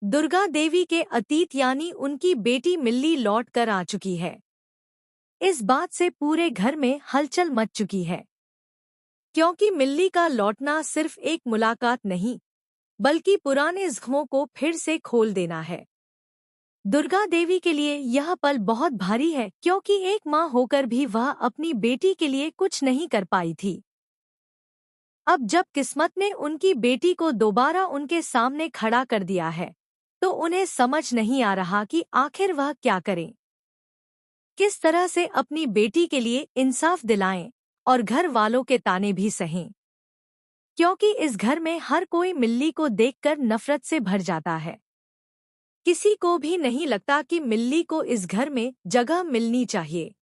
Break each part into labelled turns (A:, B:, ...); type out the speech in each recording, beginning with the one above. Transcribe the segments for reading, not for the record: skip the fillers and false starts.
A: दुर्गा देवी के अतीत यानी उनकी बेटी मिल्ली लौट कर आ चुकी है। इस बात से पूरे घर में हलचल मच चुकी है, क्योंकि मिल्ली का लौटना सिर्फ एक मुलाकात नहीं, बल्कि पुराने जख्मों को फिर से खोल देना है। दुर्गा देवी के लिए यह पल बहुत भारी है, क्योंकि एक माँ होकर भी वह अपनी बेटी के लिए कुछ नहीं कर पाई थी। अब जब किस्मत ने उनकी बेटी को दोबारा उनके सामने खड़ा कर दिया है, तो उन्हें समझ नहीं आ रहा कि आखिर वह क्या करें, किस तरह से अपनी बेटी के लिए इंसाफ दिलाएं और घर वालों के ताने भी सहें, क्योंकि इस घर में हर कोई मिल्ली को देखकर नफरत से भर जाता है। किसी को भी नहीं लगता कि मिल्ली को इस घर में जगह मिलनी चाहिए।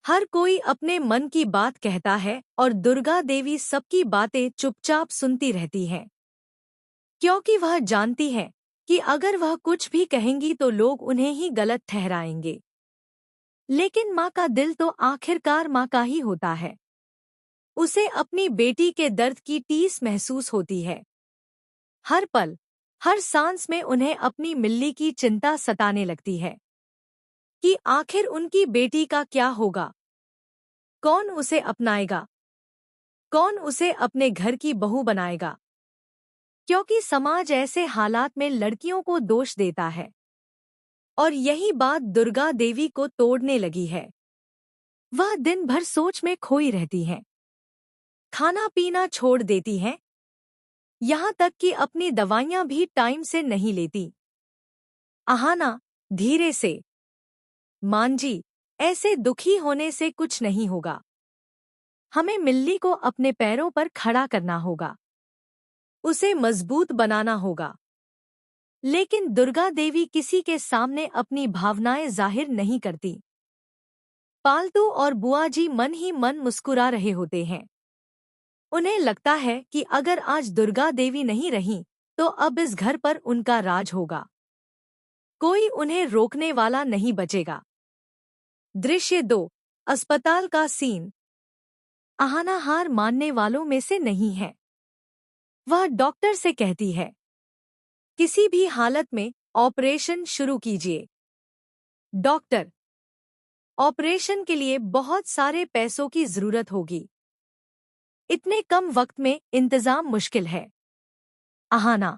A: हर कोई अपने मन की बात कहता है और दुर्गा देवी सबकी बातें चुपचाप सुनती रहती हैं, क्योंकि वह जानती है कि अगर वह कुछ भी कहेंगी तो लोग उन्हें ही गलत ठहराएंगे। लेकिन माँ का दिल तो आखिरकार माँ का ही होता है। उसे अपनी बेटी के दर्द की टीस महसूस होती है। हर पल, हर सांस में उन्हें अपनी मिल्ली की चिंता सताने लगती है कि आखिर उनकी बेटी का क्या होगा, कौन उसे अपनाएगा, कौन उसे अपने घर की बहू बनाएगा। क्योंकि समाज ऐसे हालात में लड़कियों को दोष देता है, और यही बात दुर्गा देवी को तोड़ने लगी है। वह दिन भर सोच में खोई रहती हैं, खाना पीना छोड़ देती हैं, यहाँ तक कि अपनी दवाइयाँ भी टाइम से नहीं लेती। आहाना, धीरे से। मांजी, ऐसे दुखी होने से कुछ नहीं होगा। हमें मिल्ली को अपने पैरों पर खड़ा करना होगा, उसे मजबूत बनाना होगा। लेकिन दुर्गा देवी किसी के सामने अपनी भावनाएं जाहिर नहीं करती। पालतू और बुआ जी मन ही मन मुस्कुरा रहे होते हैं। उन्हें लगता है कि अगर आज दुर्गा देवी नहीं रहीं, तो अब इस घर पर उनका राज होगा। कोई उन्हें रोकने वाला नहीं बचेगा। दृश्य 2, अस्पताल का सीन। आहाना हार मानने वालों में से नहीं है। वह डॉक्टर से कहती है, किसी भी हालत में ऑपरेशन शुरू कीजिए। डॉक्टर, ऑपरेशन के लिए बहुत सारे पैसों की जरूरत होगी। इतने कम वक्त में इंतजाम मुश्किल है। आहाना,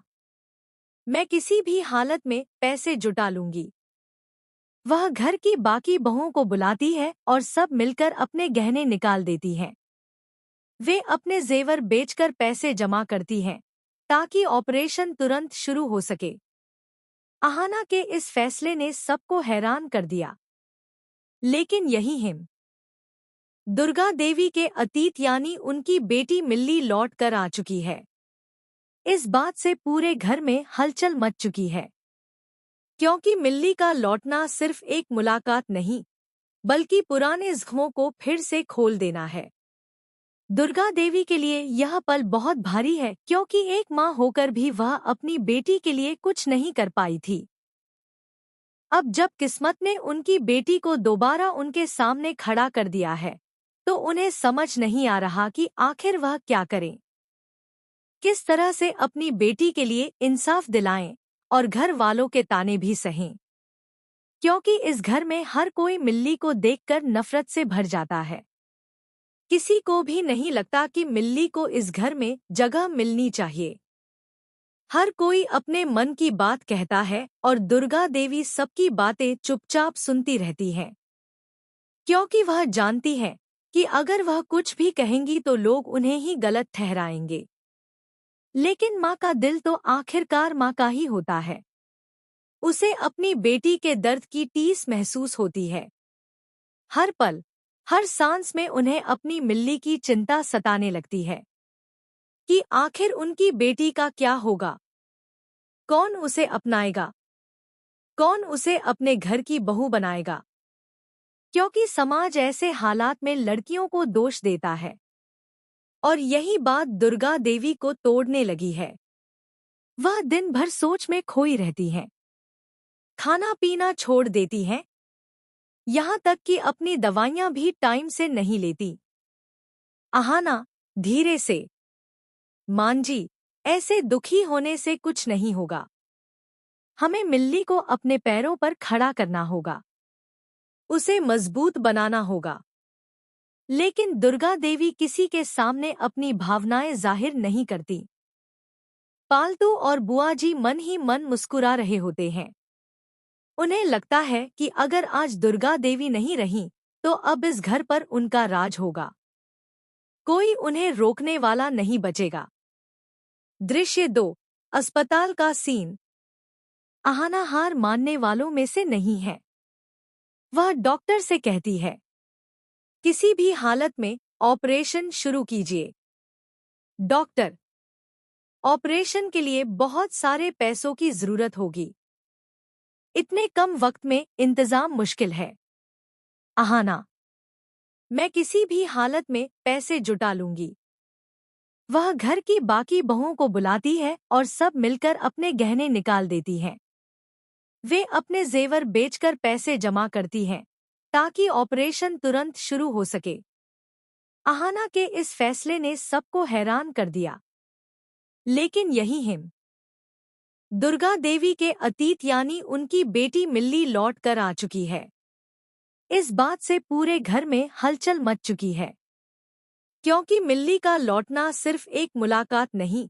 A: मैं किसी भी हालत में पैसे जुटा लूंगी। वह घर की बाकी बहुओं को बुलाती है और सब मिलकर अपने गहने निकाल देती हैं। वे अपने जेवर बेचकर पैसे जमा करती हैं, ताकि ऑपरेशन तुरंत शुरू हो सके। आहाना के इस फैसले ने सबको हैरान कर दिया। लेकिन यही हिम दुर्गा देवी के अतीत यानी उनकी बेटी मिल्ली लौट कर आ चुकी है। इस बात से पूरे घर में हलचल मच चुकी है, क्योंकि मिल्ली का लौटना सिर्फ एक मुलाकात नहीं, बल्कि पुराने जख्मों को फिर से खोल देना है। दुर्गा देवी के लिए यह पल बहुत भारी है, क्योंकि एक माँ होकर भी वह अपनी बेटी के लिए कुछ नहीं कर पाई थी। अब जब किस्मत ने उनकी बेटी को दोबारा उनके सामने खड़ा कर दिया है, तो उन्हें समझ नहीं आ रहा कि आखिर वह क्या करें, किस तरह से अपनी बेटी के लिए इंसाफ दिलाएं और घर वालों के ताने भी सहें। क्योंकि इस घर में हर कोई मिल्ली को देखकर नफरत से भर जाता है। किसी को भी नहीं लगता कि मिल्ली को इस घर में जगह मिलनी चाहिए। हर कोई अपने मन की बात कहता है और दुर्गा देवी सबकी बातें चुपचाप सुनती रहती हैं, क्योंकि वह जानती है कि अगर वह कुछ भी कहेंगी तो लोग उन्हें ही गलत ठहराएंगे। लेकिन माँ का दिल तो आखिरकार माँ का ही होता है। उसे अपनी बेटी के दर्द की टीस महसूस होती है। हर पल, हर सांस में उन्हें अपनी मिल्ली की चिंता सताने लगती है कि आखिर उनकी बेटी का क्या होगा, कौन उसे अपनाएगा, कौन उसे अपने घर की बहू बनाएगा। क्योंकि समाज ऐसे हालात में लड़कियों को दोष देता है, और यही बात दुर्गा देवी को तोड़ने लगी है। वह दिन भर सोच में खोई रहती हैं, खाना पीना छोड़ देती हैं, यहाँ तक कि अपनी दवाइयाँ भी टाइम से नहीं लेती। आहाना, धीरे से। मांजी, ऐसे दुखी होने से कुछ नहीं होगा। हमें मिल्ली को अपने पैरों पर खड़ा करना होगा, उसे मजबूत बनाना होगा। लेकिन दुर्गा देवी किसी के सामने अपनी भावनाएं जाहिर नहीं करती। पालतू और बुआ जी मन ही मन मुस्कुरा रहे होते हैं। उन्हें लगता है कि अगर आज दुर्गा देवी नहीं रही तो अब इस घर पर उनका राज होगा। कोई उन्हें रोकने वाला नहीं बचेगा। दृश्य 2। अस्पताल का सीन। अहाना हार मानने वालों में से नहीं है। वह डॉक्टर से कहती है, किसी भी हालत में ऑपरेशन शुरू कीजिए। डॉक्टर, ऑपरेशन के लिए बहुत सारे पैसों की जरूरत होगी। इतने कम वक्त में इंतजाम मुश्किल है। अहाना, मैं किसी भी हालत में पैसे जुटा लूंगी। वह घर की बाकी बहुओं को बुलाती है और सब मिलकर अपने गहने निकाल देती हैं। वे अपने जेवर बेचकर पैसे जमा करती हैं ताकि ऑपरेशन तुरंत शुरू हो सके। अहाना के इस फैसले ने सबको हैरान कर दिया। लेकिन यही हिम दुर्गा देवी के अतीत यानी उनकी बेटी मिल्ली लौट कर आ चुकी है। इस बात से पूरे घर में हलचल मच चुकी है, क्योंकि मिल्ली का लौटना सिर्फ एक मुलाकात नहीं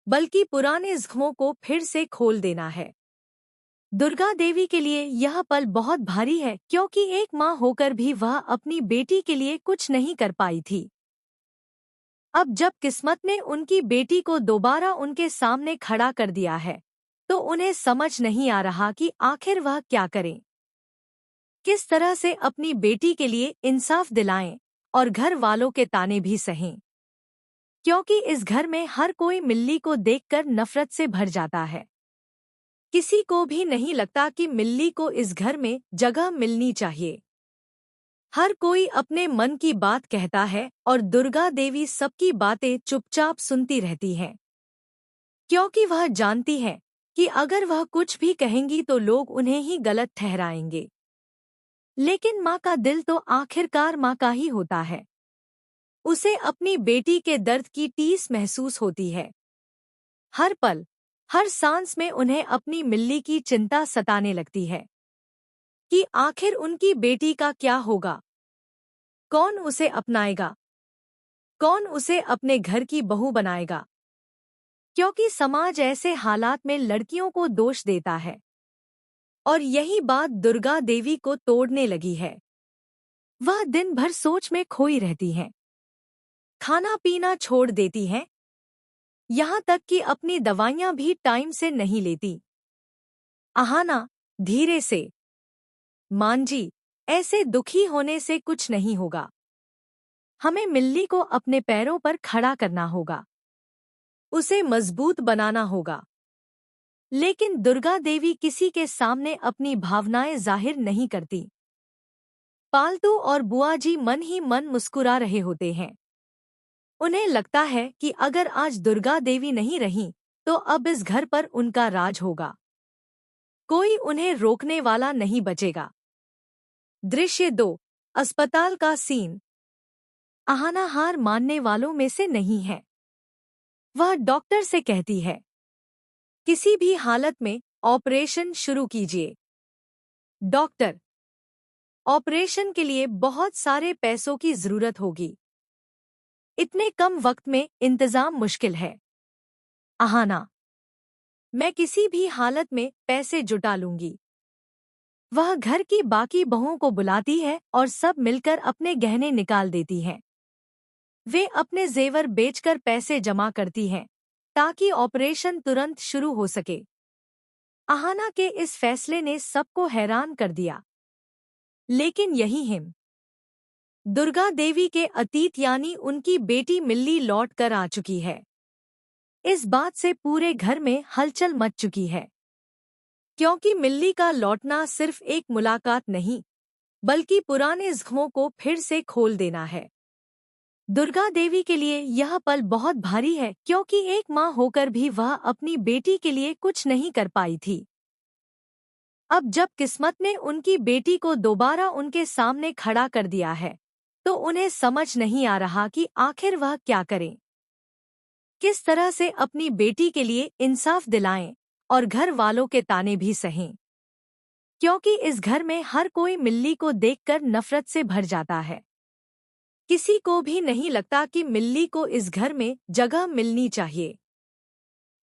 A: बल्कि पुराने जख्मों को फिर से खोल देना है। दुर्गा देवी के लिए यह पल बहुत भारी है, क्योंकि एक माँ होकर भी वह अपनी बेटी के लिए कुछ नहीं कर पाई थी। अब जब किस्मत ने उनकी बेटी को दोबारा उनके सामने खड़ा कर दिया है तो उन्हें समझ नहीं आ रहा कि आखिर वह क्या करें, किस तरह से अपनी बेटी के लिए इंसाफ दिलाएं और घर वालों के ताने भी सहें, क्योंकि इस घर में हर कोई मिल्ली को देखकर नफरत से भर जाता है। किसी को भी नहीं लगता कि मिल्ली को इस घर में जगह मिलनी चाहिए। हर कोई अपने मन की बात कहता है और दुर्गा देवी सबकी बातें चुपचाप सुनती रहती हैं, क्योंकि वह जानती है कि अगर वह कुछ भी कहेंगी तो लोग उन्हें ही गलत ठहराएंगे। लेकिन माँ का दिल तो आखिरकार माँ का ही होता है। उसे अपनी बेटी के दर्द की टीस महसूस होती है। हर पल, हर सांस में उन्हें अपनी मिल्ली की चिंता सताने लगती है कि आखिर उनकी बेटी का क्या होगा। कौन उसे अपनाएगा, कौन उसे अपने घर की बहू बनाएगा, क्योंकि समाज ऐसे हालात में लड़कियों को दोष देता है। और यही बात दुर्गा देवी को तोड़ने लगी है। वह दिन भर सोच में खोई रहती हैं, खाना पीना छोड़ देती हैं, यहाँ तक कि अपनी दवाइयाँ भी टाइम से नहीं लेती। अहाना, धीरे से। मांजी, ऐसे दुखी होने से कुछ नहीं होगा। हमें मिल्ली को अपने पैरों पर खड़ा करना होगा, उसे मजबूत बनाना होगा। लेकिन दुर्गा देवी किसी के सामने अपनी भावनाएं जाहिर नहीं करती। पालतू और बुआ जी मन ही मन मुस्कुरा रहे होते हैं। उन्हें लगता है कि अगर आज दुर्गा देवी नहीं रही तो अब इस घर पर उनका राज होगा। कोई उन्हें रोकने वाला नहीं बचेगा। दृश्य 2। अस्पताल का सीन। अहाना हार मानने वालों में से नहीं है। वह डॉक्टर से कहती है, किसी भी हालत में ऑपरेशन शुरू कीजिए। डॉक्टर, ऑपरेशन के लिए बहुत सारे पैसों की जरूरत होगी। इतने कम वक्त में इंतजाम मुश्किल है। अहाना, मैं किसी भी हालत में पैसे जुटा लूंगी। वह घर की बाकी बहुओं को बुलाती है और सब मिलकर अपने गहने निकाल देती हैं। वे अपने जेवर बेचकर पैसे जमा करती हैं ताकि ऑपरेशन तुरंत शुरू हो सके। अहाना के इस फैसले ने सबको हैरान कर दिया। लेकिन यही हिम दुर्गा देवी के अतीत यानी उनकी बेटी मिल्ली लौट कर आ चुकी है। इस बात से पूरे घर में हलचल मच चुकी है, क्योंकि मिल्ली का लौटना सिर्फ एक मुलाकात नहीं बल्कि पुराने जख्मों को फिर से खोल देना है। दुर्गा देवी के लिए यह पल बहुत भारी है, क्योंकि एक माँ होकर भी वह अपनी बेटी के लिए कुछ नहीं कर पाई थी। अब जब किस्मत ने उनकी बेटी को दोबारा उनके सामने खड़ा कर दिया है तो उन्हें समझ नहीं आ रहा कि आखिर वह क्या करें, किस तरह से अपनी बेटी के लिए इंसाफ दिलाएं और घर वालों के ताने भी सहें, क्योंकि इस घर में हर कोई मिल्ली को देखकर नफरत से भर जाता है। किसी को भी नहीं लगता कि मिल्ली को इस घर में जगह मिलनी चाहिए।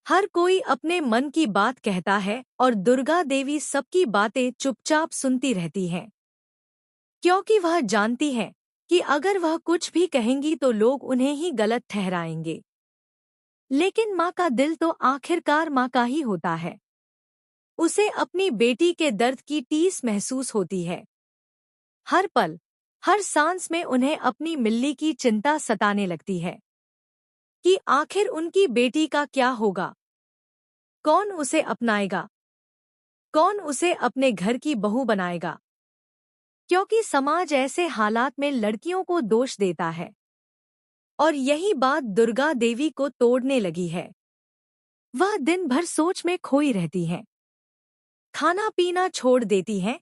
A: हर कोई अपने मन की बात कहता है और दुर्गा देवी सबकी बातें चुपचाप सुनती रहती हैं, क्योंकि वह जानती है कि अगर वह कुछ भी कहेंगी तो लोग उन्हें ही गलत ठहराएंगे। लेकिन माँ का दिल तो आखिरकार माँ का ही होता है। उसे अपनी बेटी के दर्द की टीस महसूस होती है। हर पल, हर सांस में उन्हें अपनी मिल्ली की चिंता सताने लगती है कि आखिर उनकी बेटी का क्या होगा, कौन उसे अपनाएगा, कौन उसे अपने घर की बहू बनाएगा। क्योंकि समाज ऐसे हालात में लड़कियों को दोष देता है और यही बात दुर्गा देवी को तोड़ने लगी है। वह दिन भर सोच में खोई रहती हैं, खाना पीना छोड़ देती हैं,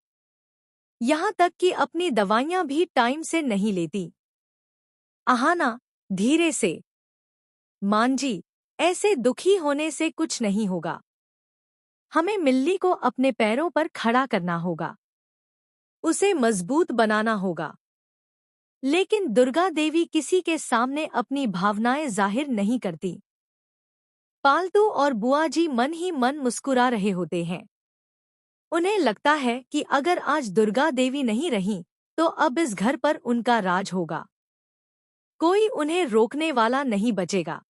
A: यहाँ तक कि अपनी दवाइयाँ भी टाइम से नहीं लेती। आहाना, धीरे से। मांजी, ऐसे दुखी होने से कुछ नहीं होगा। हमें मिल्ली को अपने पैरों पर खड़ा करना होगा, उसे मजबूत बनाना होगा। लेकिन दुर्गा देवी किसी के सामने अपनी भावनाएं जाहिर नहीं करती। पालतू और बुआ जी मन ही मन मुस्कुरा रहे होते हैं। उन्हें लगता है कि अगर आज दुर्गा देवी नहीं रही तो अब इस घर पर उनका राज होगा। कोई उन्हें रोकने वाला नहीं बचेगा।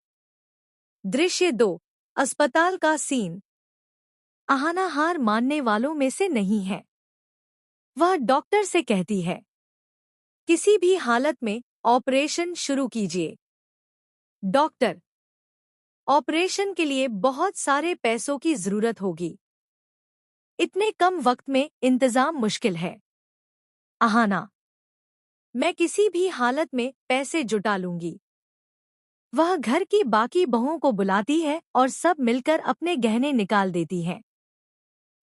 A: दृश्य 2, अस्पताल का सीन। आहाना हार मानने वालों में से नहीं है। वह डॉक्टर से कहती है, किसी भी हालत में ऑपरेशन शुरू कीजिए। डॉक्टर, ऑपरेशन के लिए बहुत सारे पैसों की जरूरत होगी। इतने कम वक्त में इंतजाम मुश्किल है। आहाना, मैं किसी भी हालत में पैसे जुटा लूंगी। वह घर की बाकी बहुओं को बुलाती है और सब मिलकर अपने गहने निकाल देती हैं।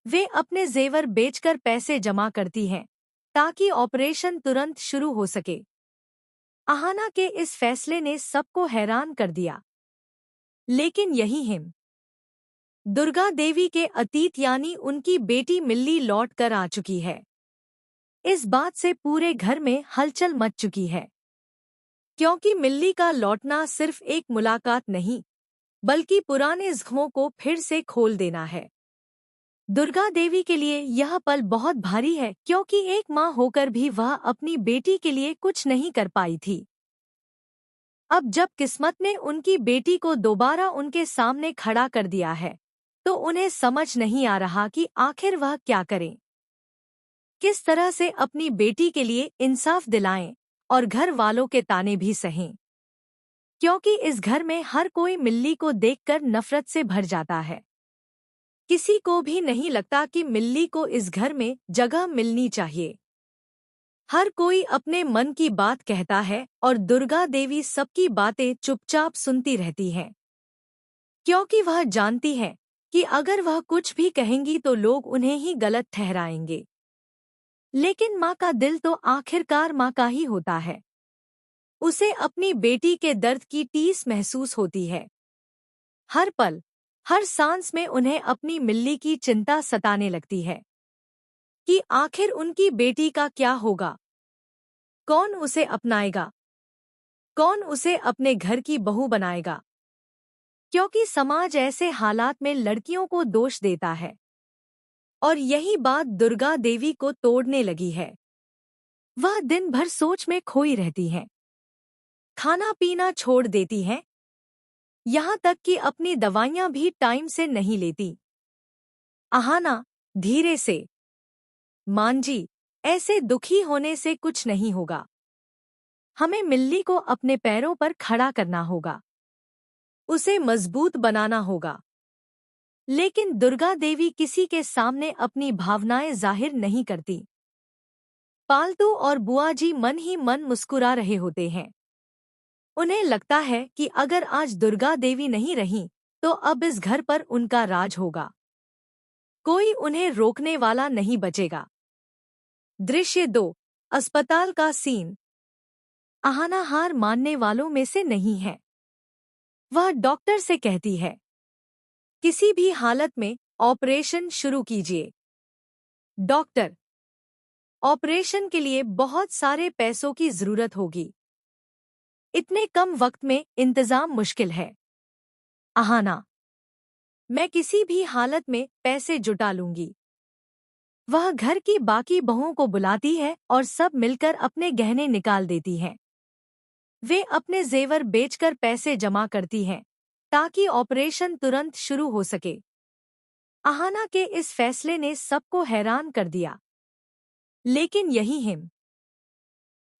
A: वे अपने जेवर बेचकर पैसे जमा करती हैं ताकि ऑपरेशन तुरंत शुरू हो सके। आहाना के इस फैसले ने सबको हैरान कर दिया। लेकिन यही हिम दुर्गा देवी के अतीत यानी उनकी बेटी मिल्ली लौट कर आ चुकी है। इस बात से पूरे घर में हलचल मच चुकी है, क्योंकि मिल्ली का लौटना सिर्फ एक मुलाकात नहीं बल्कि पुराने जख्मों को फिर से खोल देना है। दुर्गा देवी के लिए यह पल बहुत भारी है, क्योंकि एक माँ होकर भी वह अपनी बेटी के लिए कुछ नहीं कर पाई थी। अब जब किस्मत ने उनकी बेटी को दोबारा उनके सामने खड़ा कर दिया है तो उन्हें समझ नहीं आ रहा कि आखिर वह क्या करें, किस तरह से अपनी बेटी के लिए इंसाफ दिलाएं और घर वालों के ताने भी सहें, क्योंकि इस घर में हर कोई मिल्ली को देखकर नफरत से भर जाता है। किसी को भी नहीं लगता कि मिल्ली को इस घर में जगह मिलनी चाहिए। हर कोई अपने मन की बात कहता है और दुर्गा देवी सबकी बातें चुपचाप सुनती रहती हैं, क्योंकि वह जानती है कि अगर वह कुछ भी कहेंगी तो लोग उन्हें ही गलत ठहराएंगे। लेकिन माँ का दिल तो आखिरकार माँ का ही होता है। उसे अपनी बेटी के दर्द की टीस महसूस होती है। हर पल, हर सांस में उन्हें अपनी मिल्ली की चिंता सताने लगती है कि आखिर उनकी बेटी का क्या होगा, कौन उसे अपनाएगा, कौन उसे अपने घर की बहू बनाएगा। क्योंकि समाज ऐसे हालात में लड़कियों को दोष देता है और यही बात दुर्गा देवी को तोड़ने लगी है। वह दिन भर सोच में खोई रहती हैं, खाना पीना छोड़ देती हैं, यहाँ तक कि अपनी दवाइयाँ भी टाइम से नहीं लेती। आहाना, धीरे से। मांजी, ऐसे दुखी होने से कुछ नहीं होगा। हमें मिल्ली को अपने पैरों पर खड़ा करना होगा, उसे मजबूत बनाना होगा। लेकिन दुर्गा देवी किसी के सामने अपनी भावनाएं जाहिर नहीं करती। पालतू और बुआ जी मन ही मन मुस्कुरा रहे होते हैं। उन्हें लगता है कि अगर आज दुर्गा देवी नहीं रही तो अब इस घर पर उनका राज होगा। कोई उन्हें रोकने वाला नहीं बचेगा। दृश्य 2, अस्पताल का सीन। आहाना हार मानने वालों में से नहीं है। वह डॉक्टर से कहती है, किसी भी हालत में ऑपरेशन शुरू कीजिए। डॉक्टर, ऑपरेशन के लिए बहुत सारे पैसों की जरूरत होगी। इतने कम वक्त में इंतजाम मुश्किल है। अहाना, मैं किसी भी हालत में पैसे जुटा लूंगी। वह घर की बाकी बहुओं को बुलाती है और सब मिलकर अपने गहने निकाल देती हैं। वे अपने जेवर बेचकर पैसे जमा करती हैं ताकि ऑपरेशन तुरंत शुरू हो सके। अहाना के इस फैसले ने सबको हैरान कर दिया। लेकिन यही हिम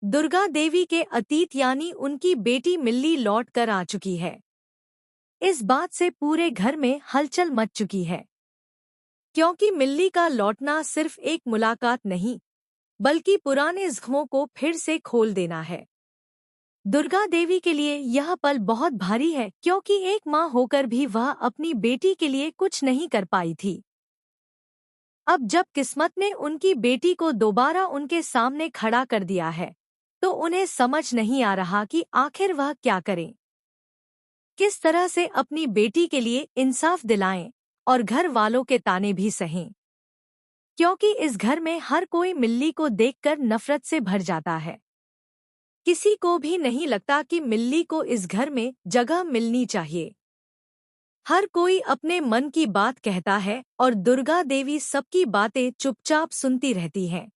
A: दुर्गा देवी के अतीत यानी उनकी बेटी मिल्ली लौट कर आ चुकी है। इस बात से पूरे घर में हलचल मच चुकी है, क्योंकि मिल्ली का लौटना सिर्फ एक मुलाकात नहीं, बल्कि पुराने जख्मों को फिर से खोल देना है। दुर्गा देवी के लिए यह पल बहुत भारी है, क्योंकि एक माँ होकर भी वह अपनी बेटी के लिए कुछ नहीं कर पाई थी। अब जब किस्मत ने उनकी बेटी को दोबारा उनके सामने खड़ा कर दिया है, तो उन्हें समझ नहीं आ रहा कि आखिर वह क्या करें। किस तरह से अपनी बेटी के लिए इंसाफ दिलाएं और घर वालों के ताने भी सहें, क्योंकि इस घर में हर कोई मिल्ली को देखकर नफरत से भर जाता है। किसी को भी नहीं लगता कि मिल्ली को इस घर में जगह मिलनी चाहिए। हर कोई अपने मन की बात कहता है और दुर्गा देवी सबकी बातें चुपचाप सुनती रहती हैं,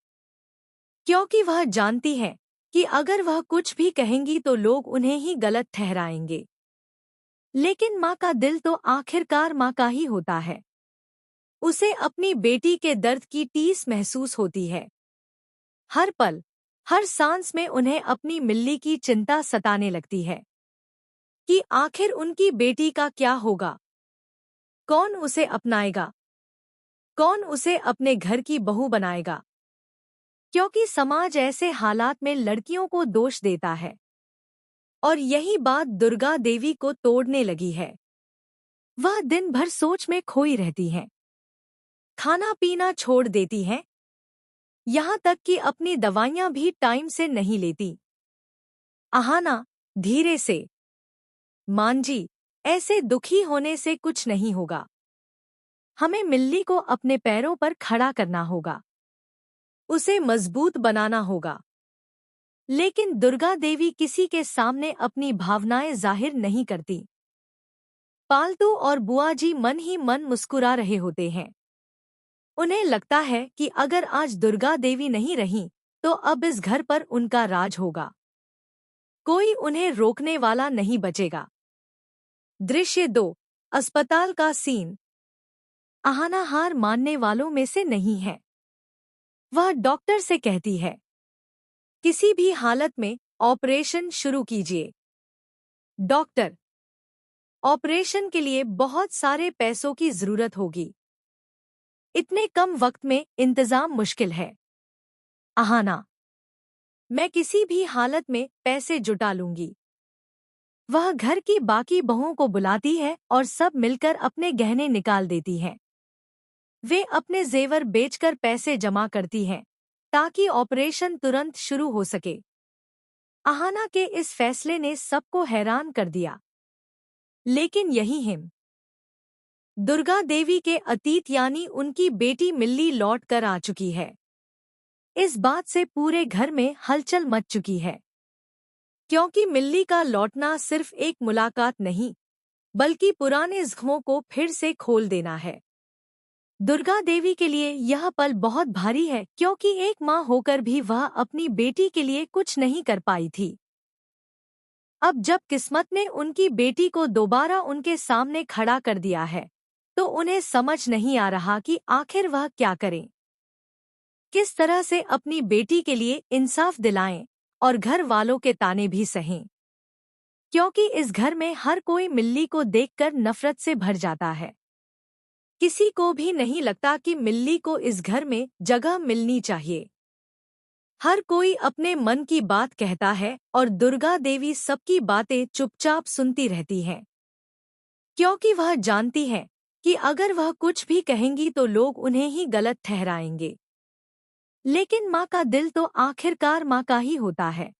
A: क्योंकि वह जानती है कि अगर वह कुछ भी कहेंगी तो लोग उन्हें ही गलत ठहराएंगे। लेकिन माँ का दिल तो आखिरकार माँ का ही होता है। उसे अपनी बेटी के दर्द की टीस महसूस होती है। हर पल, हर सांस में उन्हें अपनी मिल्ली की चिंता सताने लगती है कि आखिर उनकी बेटी का क्या होगा। कौन उसे अपनाएगा, कौन उसे अपने घर की बहू बनाएगा, क्योंकि समाज ऐसे हालात में लड़कियों को दोष देता है। और यही बात दुर्गा देवी को तोड़ने लगी है। वह दिन भर सोच में खोई रहती हैं, खाना पीना छोड़ देती हैं, यहाँ तक कि अपनी दवाइयाँ भी टाइम से नहीं लेती। अहाना, धीरे से। मांजी, ऐसे दुखी होने से कुछ नहीं होगा। हमें मिल्ली को अपने पैरों पर खड़ा करना होगा, उसे मजबूत बनाना होगा। लेकिन दुर्गा देवी किसी के सामने अपनी भावनाएं जाहिर नहीं करती। पालतू और बुआ जी मन ही मन मुस्कुरा रहे होते हैं। उन्हें लगता है कि अगर आज दुर्गा देवी नहीं रही तो अब इस घर पर उनका राज होगा। कोई उन्हें रोकने वाला नहीं बचेगा। दृश्य 2, अस्पताल का सीन। अहाना हार मानने वालों में से नहीं है। वह डॉक्टर से कहती है, किसी भी हालत में ऑपरेशन शुरू कीजिए। डॉक्टर, ऑपरेशन के लिए बहुत सारे पैसों की जरूरत होगी। इतने कम वक्त में इंतजाम मुश्किल है। अहाना, मैं किसी भी हालत में पैसे जुटा लूंगी। वह घर की बाकी बहुओं को बुलाती है और सब मिलकर अपने गहने निकाल देती हैं। वे अपने जेवर बेचकर पैसे जमा करती हैं ताकि ऑपरेशन तुरंत शुरू हो सके। अहाना के इस फैसले ने सबको हैरान कर दिया। लेकिन यही हिम दुर्गा देवी के अतीत यानी उनकी बेटी मिल्ली लौट कर आ चुकी है। इस बात से पूरे घर में हलचल मच चुकी है, क्योंकि मिल्ली का लौटना सिर्फ एक मुलाकात नहीं, बल्कि पुराने जख्मों को फिर से खोल देना है। दुर्गा देवी के लिए यह पल बहुत भारी है, क्योंकि एक माँ होकर भी वह अपनी बेटी के लिए कुछ नहीं कर पाई थी। अब जब किस्मत ने उनकी बेटी को दोबारा उनके सामने खड़ा कर दिया है, तो उन्हें समझ नहीं आ रहा कि आखिर वह क्या करें। किस तरह से अपनी बेटी के लिए इंसाफ दिलाएं और घर वालों के ताने भी सहें, क्योंकि इस घर में हर कोई मिल्ली को देखकर नफरत से भर जाता है। किसी को भी नहीं लगता कि मिल्ली को इस घर में जगह मिलनी चाहिए। हर कोई अपने मन की बात कहता है और दुर्गा देवी सबकी बातें चुपचाप सुनती रहती हैं, क्योंकि वह जानती है कि अगर वह कुछ भी कहेंगी तो लोग उन्हें ही गलत ठहराएंगे। लेकिन माँ का दिल तो आखिरकार माँ का ही होता है।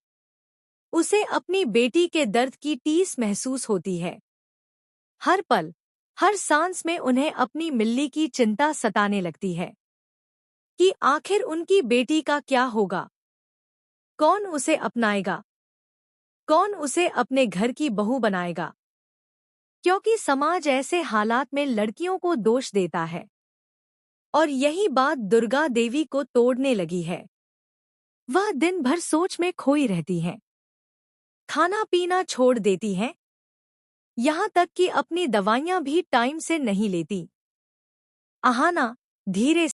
A: उसे अपनी बेटी के दर्द की टीस महसूस होती है। हर पल, हर सांस में उन्हें अपनी मिल्ली की चिंता सताने लगती है कि आखिर उनकी बेटी का क्या होगा, कौन उसे अपनाएगा, कौन उसे अपने घर की बहू बनाएगा। क्योंकि समाज ऐसे हालात में लड़कियों को दोष देता है और यही बात दुर्गा देवी को तोड़ने लगी है। वह दिन भर सोच में खोई रहती हैं, खाना पीना छोड़ देती हैं, यहाँ तक कि अपनी दवाइयाँ भी टाइम से नहीं लेती। आहाना, धीरे